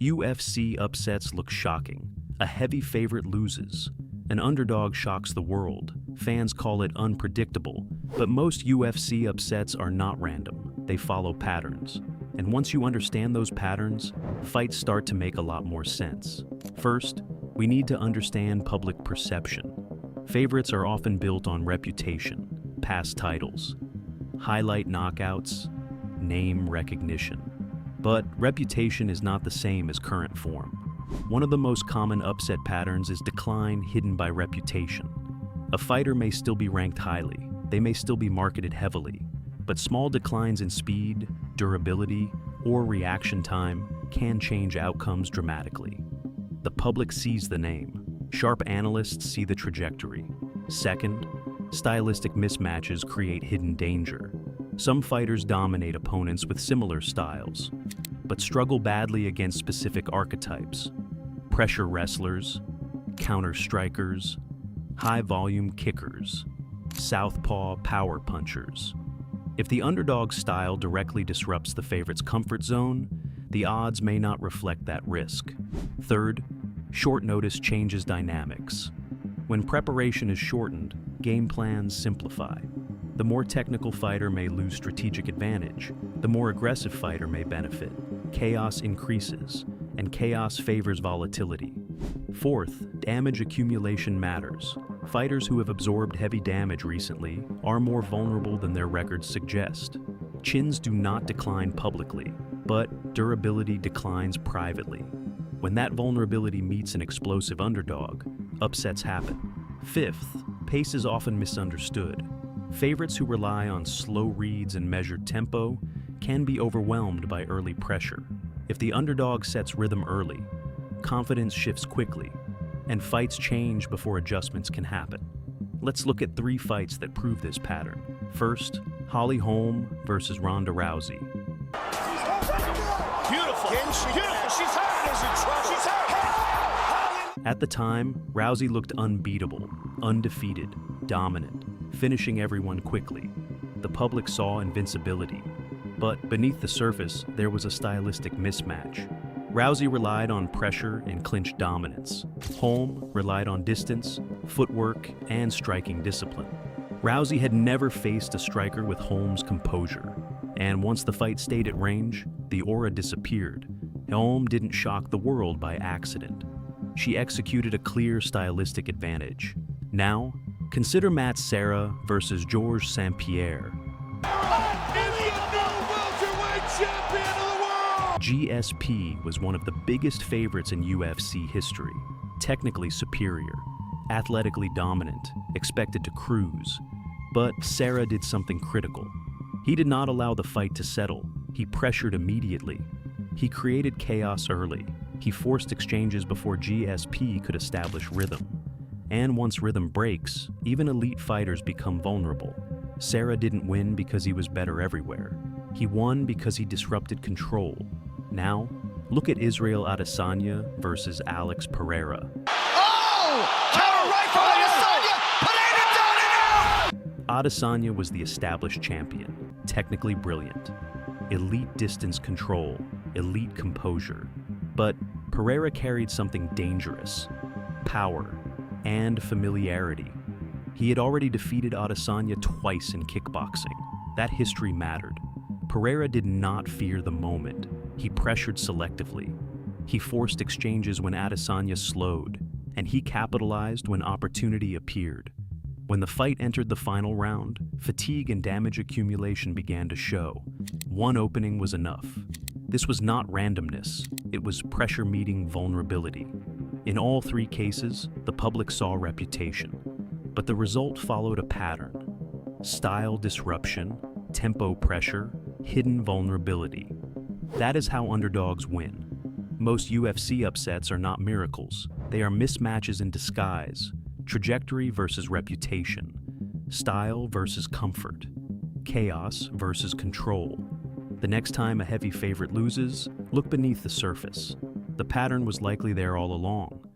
UFC upsets look shocking. A heavy favorite loses. An underdog shocks the world. Fans call it unpredictable, but most UFC upsets are not random. They follow patterns. And once you understand those patterns, fights start to make a lot more sense. First, we need to understand public perception. Favorites are often built on reputation, past titles, highlight knockouts, name recognition. But reputation is not the same as current form. One of the most common upset patterns is decline hidden by reputation. A fighter may still be ranked highly, they may still be marketed heavily, but small declines in speed, durability, or reaction time can change outcomes dramatically. The public sees the name. Sharp analysts see the trajectory. Second, stylistic mismatches create hidden danger. Some fighters dominate opponents with similar styles, but struggle badly against specific archetypes. Pressure wrestlers, counter strikers, high-volume kickers, southpaw power punchers. If the underdog's style directly disrupts the favorite's comfort zone, the odds may not reflect that risk. Third, short notice changes dynamics. When preparation is shortened, game plans simplify. The more technical fighter may lose strategic advantage. The more aggressive fighter may benefit. Chaos increases, and chaos favors volatility. Fourth, damage accumulation matters. Fighters who have absorbed heavy damage recently are more vulnerable than their records suggest. Chins do not decline publicly, but durability declines privately. When that vulnerability meets an explosive underdog, upsets happen. Fifth, pace is often misunderstood. Favorites who rely on slow reads and measured tempo can be overwhelmed by early pressure. If the underdog sets rhythm early, confidence shifts quickly, and fights change before adjustments can happen. Let's look at 3 fights that prove this pattern. First, Holly Holm versus Ronda Rousey. Beautiful. Beautiful. She's hurt. She's hurt. At the time, Rousey looked unbeatable, undefeated, dominant, finishing everyone quickly. The public saw invincibility. But beneath the surface, there was a stylistic mismatch. Rousey relied on pressure and clinch dominance. Holm relied on distance, footwork, and striking discipline. Rousey had never faced a striker with Holm's composure. And once the fight stayed at range, the aura disappeared. Holm didn't shock the world by accident. She executed a clear stylistic advantage. Now, consider Matt Serra versus Georges St-Pierre. GSP was one of the biggest favorites in UFC history. Technically superior, athletically dominant, expected to cruise. But Serra did something critical. He did not allow the fight to settle. He pressured immediately. He created chaos early. He forced exchanges before GSP could establish rhythm. And once rhythm breaks, even elite fighters become vulnerable. Serra didn't win because he was better everywhere. He won because he disrupted control. Now, look at Israel Adesanya versus Alex Pereira. Oh! Counter right from Adesanya! Put it down and out! Adesanya was the established champion, technically brilliant. Elite distance control, elite composure. But Pereira carried something dangerous: power and familiarity. He had already defeated Adesanya twice in kickboxing. That history mattered. Pereira did not fear the moment. He pressured selectively. He forced exchanges when Adesanya slowed, and he capitalized when opportunity appeared. When the fight entered the final round, fatigue and damage accumulation began to show. One opening was enough. This was not randomness. It was pressure meeting vulnerability. In all 3 cases, the public saw reputation. But the result followed a pattern: style disruption, tempo pressure, hidden vulnerability. That is how underdogs win. Most UFC upsets are not miracles. They are mismatches in disguise: trajectory versus reputation, style versus comfort, chaos versus control. The next time a heavy favorite loses, look beneath the surface. The pattern was likely there all along.